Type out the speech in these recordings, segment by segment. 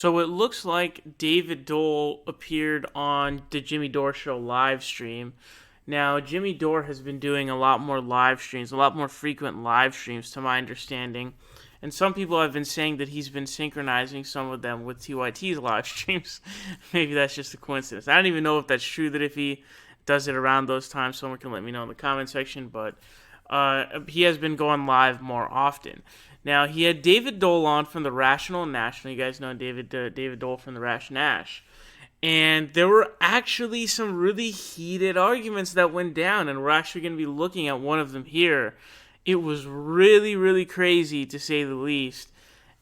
So it looks like David Doel appeared on the Jimmy Dore show live stream. Now, Jimmy Dore has been doing a lot more live streams, a lot more frequent live streams, to my understanding. And some people have been saying that he's been synchronizing some of them with TYT's live streams. Maybe that's just a coincidence. I don't even know if that's true, that if he does it around those times, someone can let me know in the comment section. But he has been going live more often. Now, he had David Doel on from the Rational and National. You guys know David Doel from the Rash Nash. And there were actually some really heated arguments that went down, and we're actually going to be looking at one of them here. It was really, really crazy, to say the least,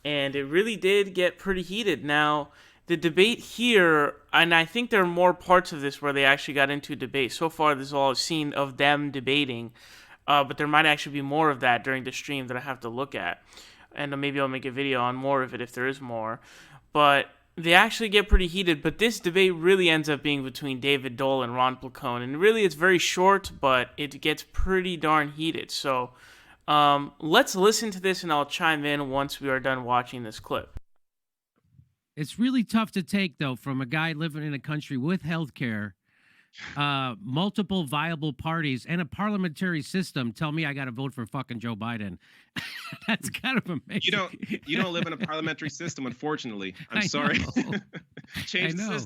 and it really did get pretty heated. Now, the debate here, and I think there are more parts of this where they actually got into a debate. So far, this is all I've seen of them debating, but there might actually be more of that during the stream that I have to look at, and maybe I'll make a video on more of it if there is more. But they actually get pretty heated, but this debate really ends up being between David Doel and Ron Placone, and really it's very short, but it gets pretty darn heated. So let's listen to this, and I'll chime in once we are done watching this clip. It's really tough to take, though, from a guy living in a country with healthcare, multiple viable parties, and a parliamentary system. Tell me I got to vote for fucking Joe Biden. That's kind of amazing. You don't live in a parliamentary system, unfortunately. I'm sorry. Change the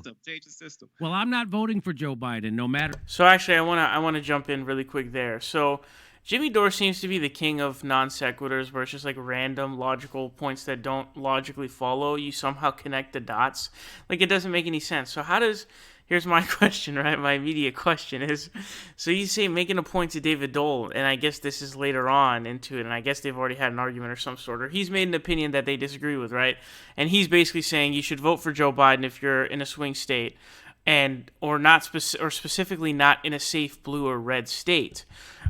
system. Well, I'm not voting for Joe Biden, no matter. So actually, I wanna jump in really quick there. So Jimmy Dore seems to be the king of non sequiturs, where it's just like random logical points that don't logically follow. You somehow connect the dots. Like, it doesn't make any sense. So how does... Here's my question, right? My immediate question is, so you say making a point to David Doel, and I guess this is later on into it, and I guess they've already had an argument or some sort, or he's made an opinion that they disagree with, right? And he's basically saying you should vote for Joe Biden if you're in a swing state, or specifically not in a safe blue or red state.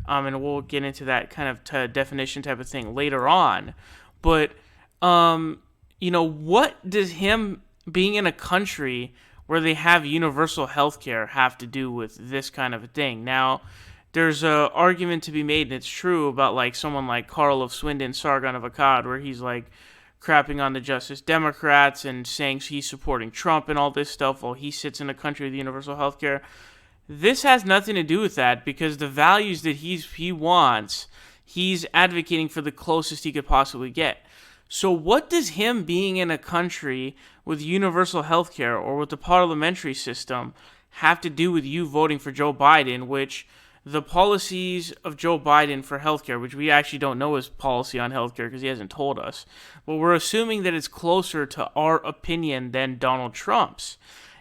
And we'll get into that kind of definition type of thing later on. But what does him being in a country where they have universal health care have to do with this kind of a thing? Now, there's a argument to be made, and it's true, about like someone like Carl of Swindon, Sargon of Akkad, where he's like crapping on the Justice Democrats and saying he's supporting Trump and all this stuff while he sits in a country with universal health care. This has nothing to do with that, because the values that he wants, he's advocating for the closest he could possibly get. So what does him being in a country with universal health care or with the parliamentary system have to do with you voting for Joe Biden, which the policies of Joe Biden for healthcare, which we actually don't know his policy on healthcare because he hasn't told us, but we're assuming that it's closer to our opinion than Donald Trump's.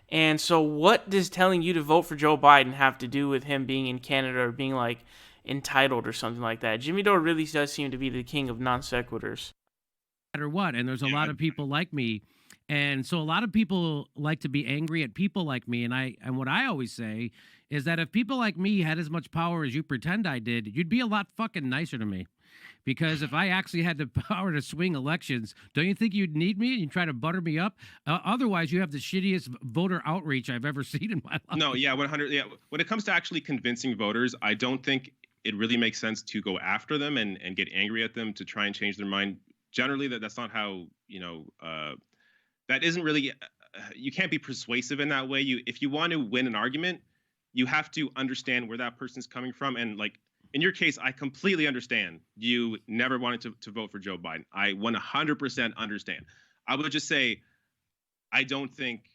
And so what does telling you to vote for Joe Biden have to do with him being in Canada or being like entitled or something like that? Jimmy Dore really does seem to be the king of non sequiturs. Matter what, and there's a lot of people like me, and so a lot of people like to be angry at people like me, and what I always say is that if people like me had as much power as you pretend I did, you'd be a lot fucking nicer to me. Because if I actually had the power to swing elections, don't you think you'd need me and you'd try to butter me up? Otherwise, you have the shittiest voter outreach I've ever seen in my life. No, yeah, 100. Yeah, when it comes to actually convincing voters, I don't think it really makes sense to go after them and get angry at them to try and change their mind. Generally, that's not how, that isn't really, you can't be persuasive in that way. If you want to win an argument, you have to understand where that person's coming from. And like, in your case, I completely understand. You never wanted to vote for Joe Biden. I 100% understand. I would just say, I think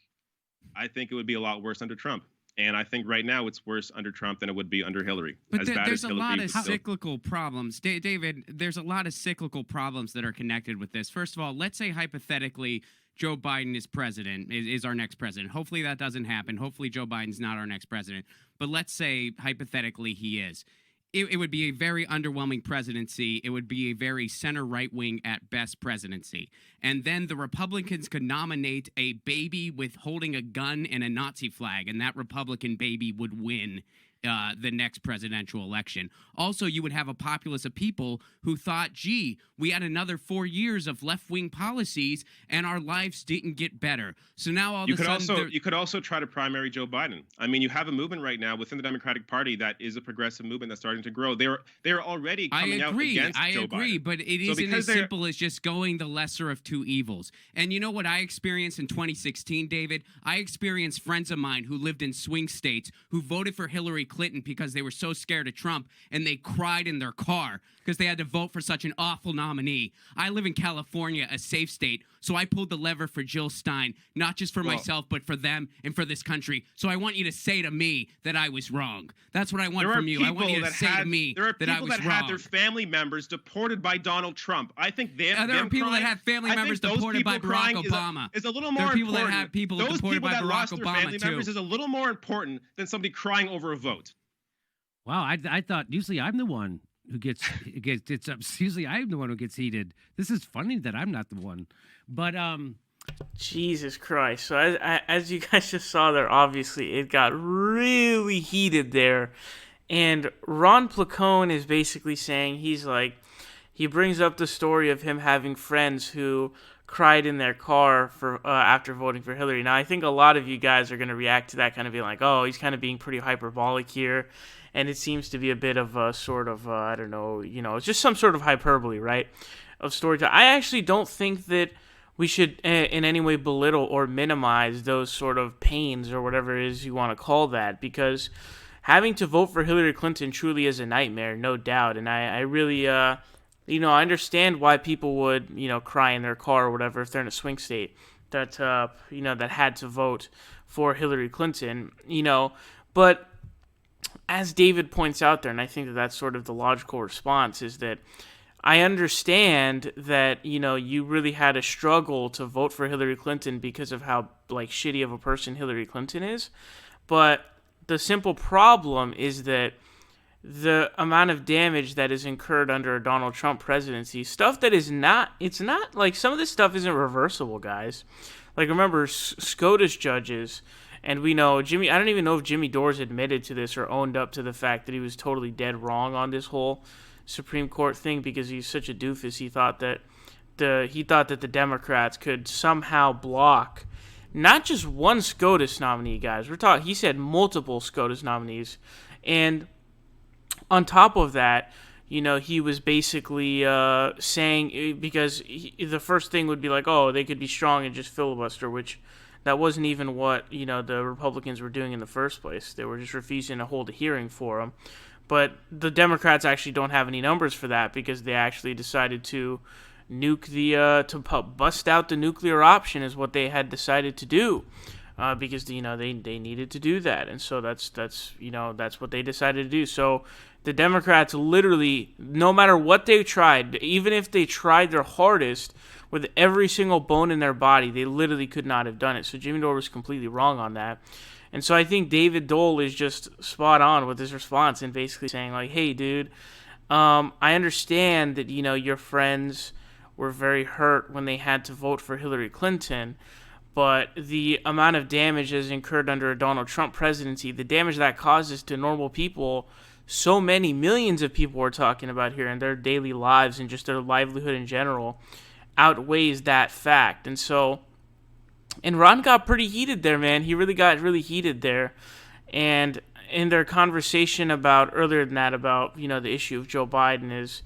it would be a lot worse under Trump. And I think right now it's worse under Trump than it would be under Hillary. But there's a lot of cyclical problems. David, there's a lot of cyclical problems that are connected with this. First of all, let's say hypothetically Joe Biden is president, is our next president. Hopefully that doesn't happen. Hopefully Joe Biden's not our next president. But let's say hypothetically he is. It would be a very underwhelming presidency. It would be a very center right wing at best presidency. And then the Republicans could nominate a baby with holding a gun and a Nazi flag, and that Republican baby would win the next presidential election. Also, you would have a populace of people who thought, gee, we had another 4 years of left-wing policies and our lives didn't get better. So now all of a sudden... You could also try to primary Joe Biden. I mean, you have a movement right now within the Democratic Party that is a progressive movement that's starting to grow. They're already coming out against Joe Biden. I agree, but it isn't as simple as just going the lesser of two evils. And you know what I experienced in 2016, David? I experienced friends of mine who lived in swing states who voted for Hillary Clinton because they were so scared of Trump, and they cried in their car because they had to vote for such an awful nominee. I live in California, a safe state, so I pulled the lever for Jill Stein, not just for myself, but for them and for this country. So I want you to say to me that I was wrong. That's what I want from you. I want you to say to me that I was wrong. There are people that had their family members deported by Donald Trump. I think there are people that have family members deported by Barack Obama. Is a little more important. There are people that have people deported by Barack Obama, family members is a little more important than somebody crying over a vote. Wow, I thought usually I'm the one who gets usually I'm the one who gets heated. This is funny that I'm not the one, but Jesus Christ! So as you guys just saw there, obviously it got really heated there, and Ron Placone is basically saying he brings up the story of him having friends who cried in their car for after voting for Hillary. Now I think a lot of you guys are going to react to that, kind of being like, oh, he's kind of being pretty hyperbolic here. And it seems to be a bit of a sort of, I don't know, it's just some sort of hyperbole, right, of storytelling. I actually don't think that we should in any way belittle or minimize those sort of pains or whatever it is you want to call that, because having to vote for Hillary Clinton truly is a nightmare, no doubt. And I really, I understand why people would, cry in their car or whatever if they're in a swing state that, that had to vote for Hillary Clinton, but as David points out there, and I think that that's sort of the logical response, is that I understand that, you really had a struggle to vote for Hillary Clinton because of how, shitty of a person Hillary Clinton is. But the simple problem is that the amount of damage that is incurred under a Donald Trump presidency, stuff that is not, some of this stuff isn't reversible, guys. Remember, SCOTUS judges... And we know Jimmy, I don't even know if Jimmy Dore's admitted to this or owned up to the fact that he was totally dead wrong on this whole Supreme Court thing, because he's such a doofus. He thought that the Democrats could somehow block not just one SCOTUS nominee, guys. He said multiple SCOTUS nominees. And on top of that, he was basically saying, because the first thing would be like, oh, they could be strong and just filibuster, which... that wasn't even what, the Republicans were doing in the first place. They were just refusing to hold a hearing for them. But the Democrats actually don't have any numbers for that, because they actually decided to bust out the nuclear option is what they had decided to do, because they needed to do that, and so that's what they decided to do. So the Democrats literally, no matter what they tried, even if they tried their hardest with every single bone in their body, they literally could not have done it. So Jimmy Dore was completely wrong on that. And so I think David Doel is just spot on with his response and basically saying, hey, dude, I understand that, your friends were very hurt when they had to vote for Hillary Clinton, but the amount of damage that is incurred under a Donald Trump presidency, the damage that causes to normal people, so many millions of people we're talking about here in their daily lives and just their livelihood in general, outweighs that fact. And Ron got pretty heated there, man. He really got really heated there. And in their conversation earlier than that about, the issue of Joe Biden is,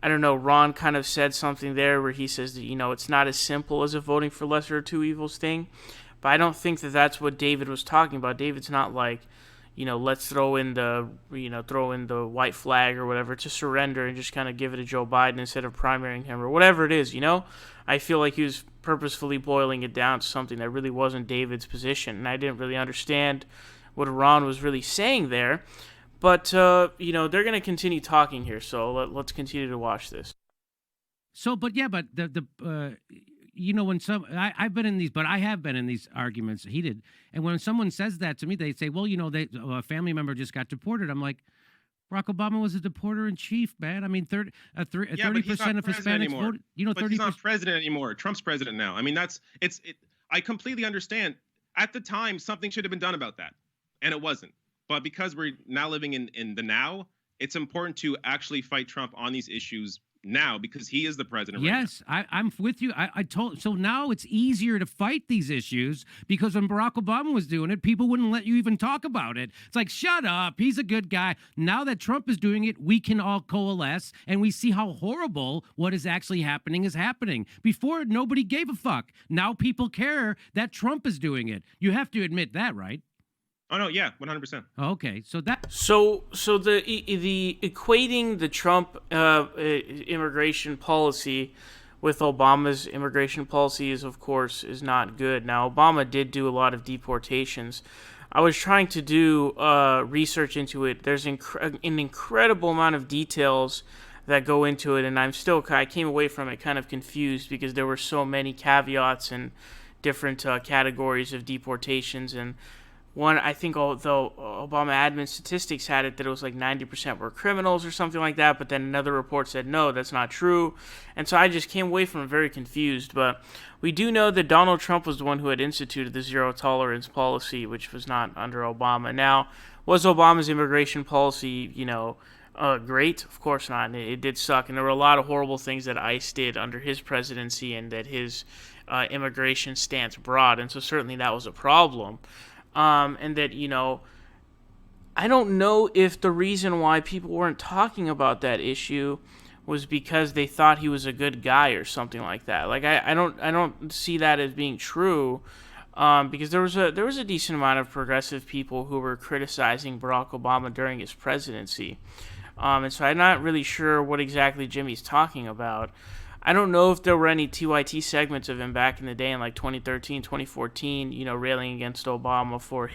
I don't know, Ron kind of said something there where he says that, it's not as simple as a voting for lesser of two evils thing. But I don't think that that's what David was talking about. David's not like, let's throw in the white flag or whatever to surrender and just kind of give it to Joe Biden instead of primarying him or whatever it is, I feel like he was purposefully boiling it down to something that really wasn't David's position, and I didn't really understand what Ron was really saying there. But, they're going to continue talking here, so let's continue to watch this. So, but when I've been in these, but I have been in these arguments heated. And when someone says that to me, they say, well, a family member just got deported. I'm like, Barack Obama was a deporter in chief, man. I mean, 30% of Hispanics voted. But he's not president anymore. Trump's president now. I mean, I completely understand. At the time, something should have been done about that, and it wasn't. But because we're now living in the now, it's important to actually fight Trump on these issues now because he is the president right now. Yes, I'm with you. I told so now it's easier to fight these issues because when Barack Obama was doing it, people wouldn't let you even talk about it. It's like, shut up, he's a good guy. Now that Trump is doing it, we can all coalesce and we see how horrible what is actually happening is happening. Before, nobody gave a fuck. Now people care that Trump is doing it. You have to admit that, right? Oh no, yeah, 100%. Okay, so that So the equating the Trump immigration policy with Obama's immigration policy is not good. Now, Obama did do a lot of deportations. I was trying to do research into it. There's an incredible amount of details that go into it, and I came away from it kind of confused because there were so many caveats and different categories of deportations. And one, I think, although Obama admin statistics had it that it was like 90% were criminals or something like that, but then another report said no, that's not true. And so I just came away from it very confused. But we do know that Donald Trump was the one who had instituted the zero tolerance policy, which was not under Obama. Now, was Obama's immigration policy, great? Of course not. It did suck, and there were a lot of horrible things that ICE did under his presidency and that his immigration stance brought, and so certainly that was a problem. And that, I don't know if the reason why people weren't talking about that issue was because they thought he was a good guy or something like that. Like I don't see that as being true, because there was a decent amount of progressive people who were criticizing Barack Obama during his presidency, and so I'm not really sure what exactly Jimmy's talking about. I don't know if there were any TYT segments of him back in the day in like 2013, 2014, railing against Obama for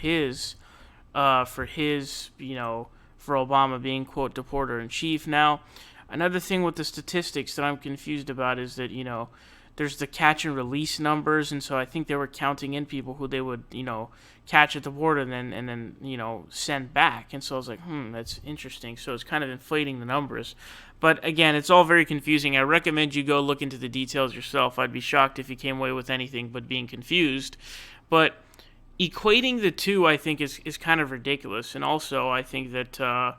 Obama being, quote, deporter in chief. Now, another thing with the statistics that I'm confused about is that, there's the catch and release numbers, and so I think they were counting in people who they would, catch at the border and then send back. And so I was like, that's interesting. So it's kind of inflating the numbers. But again, it's all very confusing. I recommend you go look into the details yourself. I'd be shocked if you came away with anything but being confused. But equating the two, I think, is kind of ridiculous. And also, I think that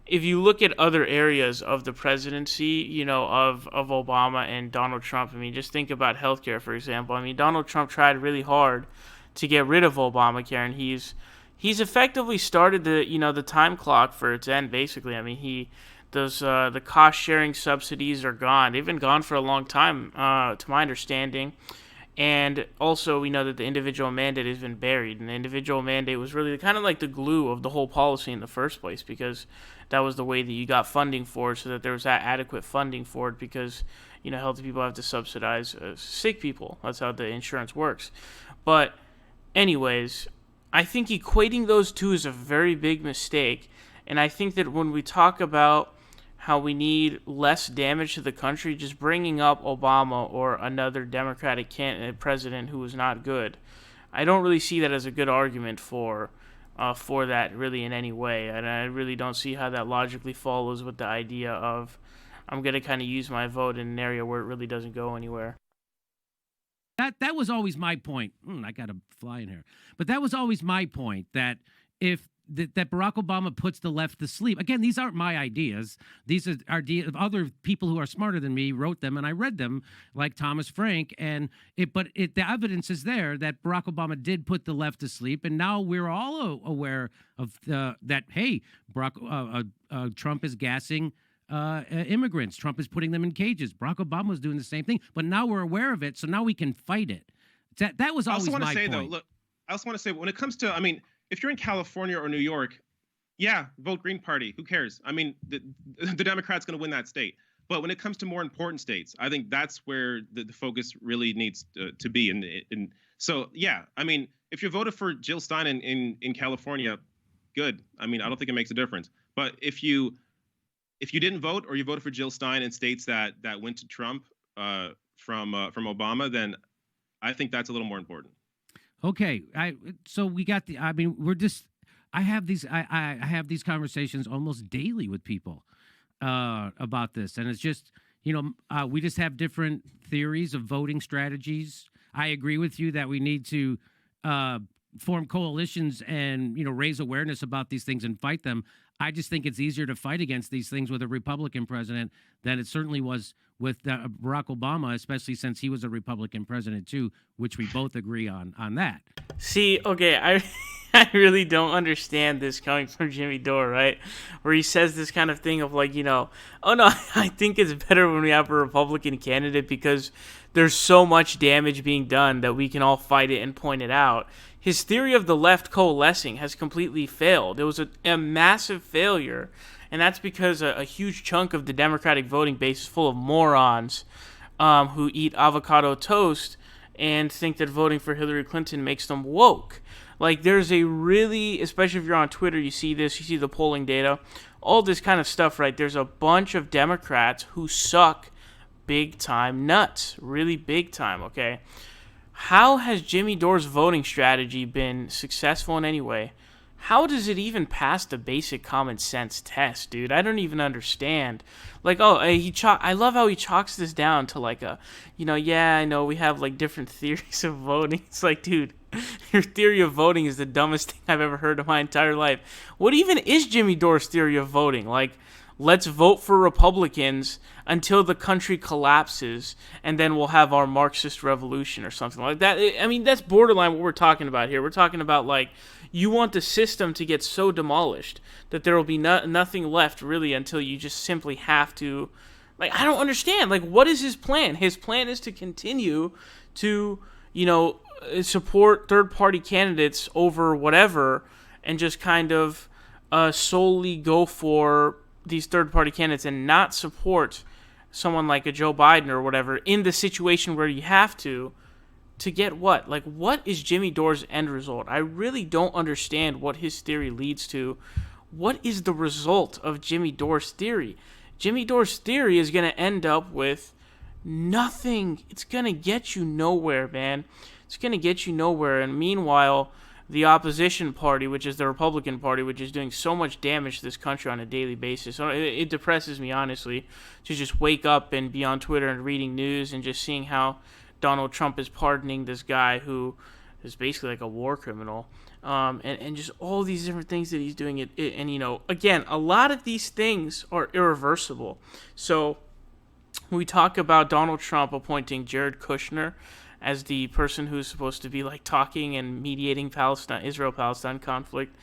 if you look at other areas of the presidency, of Obama and Donald Trump, I mean, just think about healthcare, for example. I mean, Donald Trump tried really hard to get rid of Obamacare, and he's effectively started the time clock for its end, basically. I mean, the cost sharing subsidies are gone. They've been gone for a long time, to my understanding. And also, we know that the individual mandate has been buried, and the individual mandate was really kind of like the glue of the whole policy in the first place, because that was the way that you got funding for it, so that there was that adequate funding for it, because healthy people have to subsidize sick people. That's how the insurance works. But anyways, I think equating those two is a very big mistake, and I think that when we talk about how we need less damage to the country, just bringing up Obama or another Democratic president who was not good, I don't really see that as a good argument for that really in any way, and I really don't see how that logically follows with the idea of I'm going to kind of use my vote in an area where it really doesn't go anywhere. That was always my point. I got a fly in here. But that was always my point, that if that Barack Obama puts the left to sleep. Again, these aren't my ideas. These are ideas of other people who are smarter than me, wrote them, and I read them, like Thomas Frank. But the evidence is there that Barack Obama did put the left to sleep, and now we're all aware of that. Hey, Trump is gassing immigrants. Trump is putting them in cages. Barack Obama was doing the same thing, but now we're aware of it, so now we can fight it. That was always my point. I also want to say, though, look, I also want to say, when it comes to, I mean, if you're in California or New York, yeah, vote Green Party. Who cares? I mean, the Democrats going to win that state. But when it comes to more important states, I think that's where the focus really needs to be. And so, yeah, I mean, if you voted for Jill Stein in California, good. I mean, I don't think it makes a difference. But if you didn't vote, or you voted for Jill Stein in states that went to Trump from Obama, then I think that's a little more important. Okay, so we got the. I mean, I have these conversations almost daily with people about this, and it's just we just have different theories of voting strategies. I agree with you that we need to form coalitions and, raise awareness about these things and fight them. I just think it's easier to fight against these things with a Republican president than it certainly was with Barack Obama, especially since he was a Republican president too, which we both agree on that. See, okay, I really don't understand this coming from Jimmy Dore, right? Where he says this kind of thing of like, oh no, I think it's better when we have a Republican candidate because there's so much damage being done that we can all fight it and point it out. His theory of the left coalescing has completely failed. It was a massive failure, and that's because a huge chunk of the Democratic voting base is full of morons who eat avocado toast and think that voting for Hillary Clinton makes them woke. Like, there's a really, especially if you're on Twitter, you see this, you see the polling data, all this kind of stuff, right? There's a bunch of Democrats who suck big time nuts, really big time, okay? How has Jimmy Dore's voting strategy been successful in any way? How does it even pass the basic common sense test, dude? I don't even understand. Like, I love how he chalks this down to like I know we have like different theories of voting. It's like, dude, your theory of voting is the dumbest thing I've ever heard in my entire life. What even is Jimmy Dore's theory of voting? Like, let's vote for Republicans until the country collapses, and then we'll have our Marxist revolution or something like that. I mean, that's borderline what we're talking about here. We're talking about, like, you want the system to get so demolished that there will be nothing left, really, until you just simply have to... Like, I don't understand. Like, what is his plan? His plan is to continue to, support third-party candidates over whatever and just kind of solely go for these third-party candidates and not support someone like a Joe Biden or whatever in the situation where you have to get what? Like, what is Jimmy Dore's end result? I really don't understand what his theory leads to. What is the result of Jimmy Dore's theory? Jimmy Dore's theory is going to end up with nothing. It's going to get you nowhere, man. It's going to get you nowhere. And meanwhile, the opposition party, which is the Republican Party, which is doing so much damage to this country on a daily basis. So it depresses me, honestly, to just wake up and be on Twitter and reading news and just seeing how Donald Trump is pardoning this guy who is basically like a war criminal. And just all these different things that he's doing. And, again, a lot of these things are irreversible. So we talk about Donald Trump appointing Jared Kushner as the person who's supposed to be like talking and mediating Israel-Palestine conflict,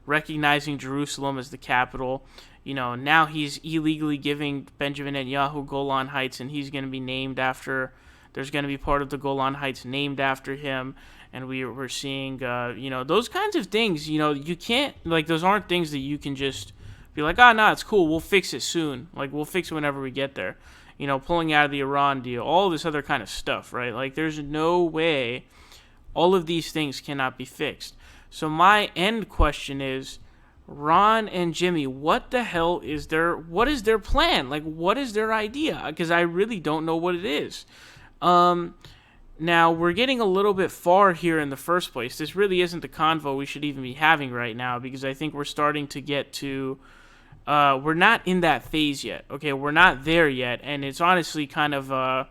recognizing Jerusalem as the capital. Now he's illegally giving Benjamin Netanyahu Golan Heights, and he's going to be named after, there's going to be part of the Golan Heights named after him. And we're seeing, those kinds of things, you can't, like, those aren't things that you can just be like, it's cool, we'll fix it soon. Like, we'll fix it whenever we get there. Pulling out of the Iran deal, all this other kind of stuff, right? Like, there's no way all of these things cannot be fixed. So my end question is, Ron and Jimmy, what the hell is what is their plan? Like, what is their idea? Because I really don't know what it is. Now, we're getting a little bit far here in the first place. This really isn't the convo we should even be having right now, because I think we're starting to get to... we're not in that phase yet, okay? We're not there yet, and it's honestly kind of...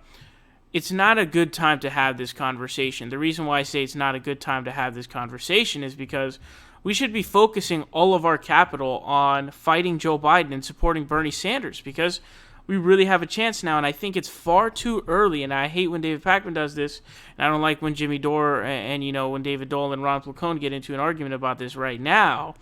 it's not a good time to have this conversation. The reason why I say it's not a good time to have this conversation is because we should be focusing all of our capital on fighting Joe Biden and supporting Bernie Sanders, because we really have a chance now, and I think it's far too early, and I hate when David Pakman does this, and I don't like when Jimmy Dore and when David Doel and Ron Placone get into an argument about this right now,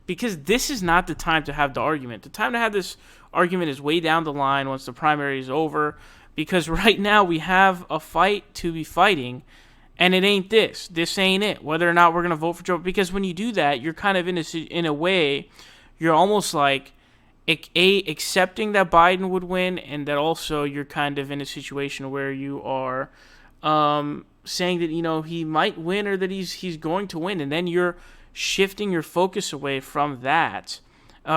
because this is not the time to have the argument. The time to have this argument is way down the line once the primary is over, because right now we have a fight to be fighting, and it ain't this. This ain't it. Whether or not we're going to vote for Joe, because when you do that, you're kind of in a way, you're almost like accepting that Biden would win, and that also you're kind of in a situation where you are saying that he might win or that he's going to win, and then you're shifting your focus away from that,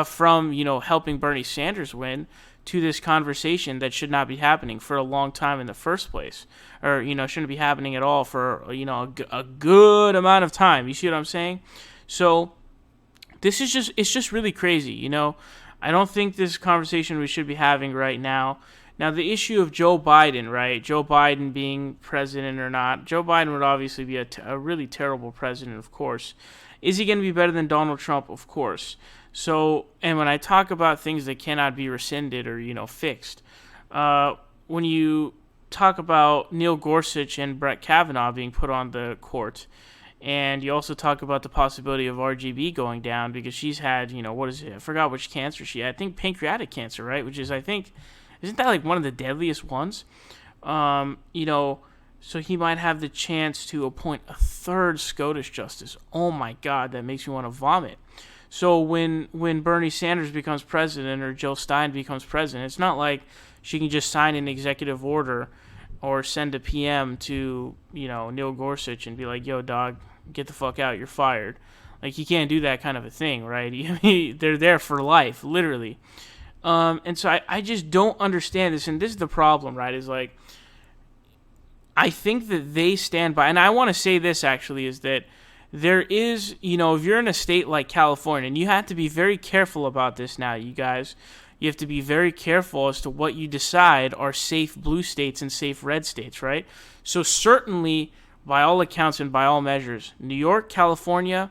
from helping Bernie Sanders win, to this conversation that should not be happening for a long time in the first place, or shouldn't be happening at all for a good amount of time. You see what I'm saying? So this is just really crazy. I don't think this conversation we should be having right now. Now, the issue of Joe Biden, right? Joe Biden being president or not, Joe Biden would obviously be a really terrible president, of course. Is he going to be better than Donald Trump? Of course. So, and when I talk about things that cannot be rescinded or, fixed, when you talk about Neil Gorsuch and Brett Kavanaugh being put on the court, and you also talk about the possibility of RGB going down because she's had, what is it? I forgot which cancer she had. I think pancreatic cancer, right? Which is, I think, isn't that like one of the deadliest ones? So he might have the chance to appoint a third SCOTUS justice. Oh my God, that makes me want to vomit. So when Bernie Sanders becomes president or Jill Stein becomes president, it's not like she can just sign an executive order or send a PM to, Neil Gorsuch and be like, yo, dog, get the fuck out, you're fired. Like, you can't do that kind of a thing, right? They're there for life, literally. And so I just don't understand this, and this is the problem, right, is like, I think that they stand by, and I want to say this actually, is that there is, if you're in a state like California, and you have to be very careful about this now, you guys, you have to be very careful as to what you decide are safe blue states and safe red states, right? So certainly, by all accounts and by all measures, New York, California,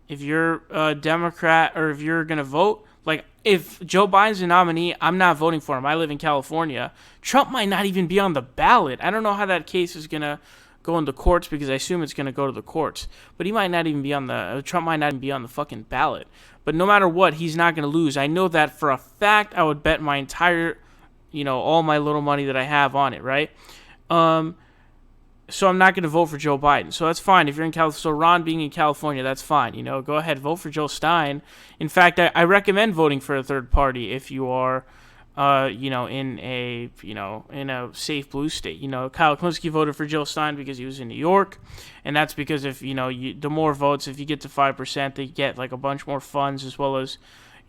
if you're a Democrat or if you're going to vote, like if Joe Biden's a nominee, I'm not voting for him. I live in California. Trump might not even be on the ballot. I don't know how that case is going to go in the courts because I assume it's going to go to the courts. But he might not even be on Trump might not even be on the fucking ballot. But no matter what, he's not going to lose. I know that for a fact. I would bet my entire, all my little money that I have on it, right? So I'm not going to vote for Joe Biden. So that's fine. If you're in California, so Ron being in California, that's fine. Go ahead, vote for Jill Stein. In fact, I recommend voting for a third party if you are, in a safe blue state. Kyle Klinsky voted for Jill Stein because he was in New York, and that's because if the more votes, if you get to 5%, they get like a bunch more funds as well as,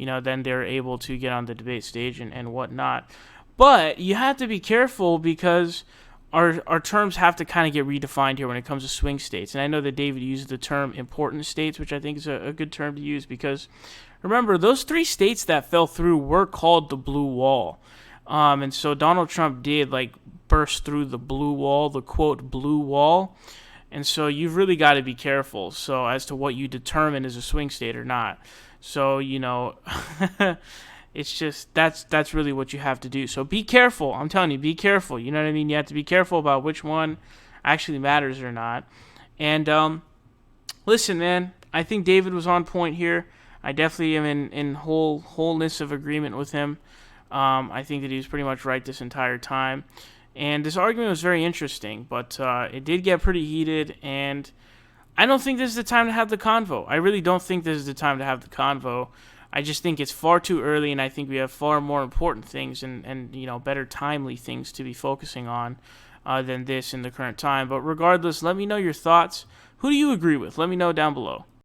then they're able to get on the debate stage and whatnot. But you have to be careful because our terms have to kind of get redefined here when it comes to swing states. And I know that David uses the term important states, which I think is a good term to use because, remember, those 3 states that fell through were called the blue wall. And so Donald Trump did, burst through the blue wall, the quote, blue wall. And so you've really got to be careful as to what you determine as a swing state or not. So, it's just that's really what you have to do. So be careful. I'm telling you, be careful. You know what I mean? You have to be careful about which one actually matters or not. And listen, man, I think David was on point here. I definitely am in wholeness of agreement with him. I think that he was pretty much right this entire time. And this argument was very interesting, but it did get pretty heated. And I don't think this is the time to have the convo. I really don't think this is the time to have the convo. I just think it's far too early, and I think we have far more important things and better timely things to be focusing on than this in the current time. But regardless, let me know your thoughts. Who do you agree with? Let me know down below.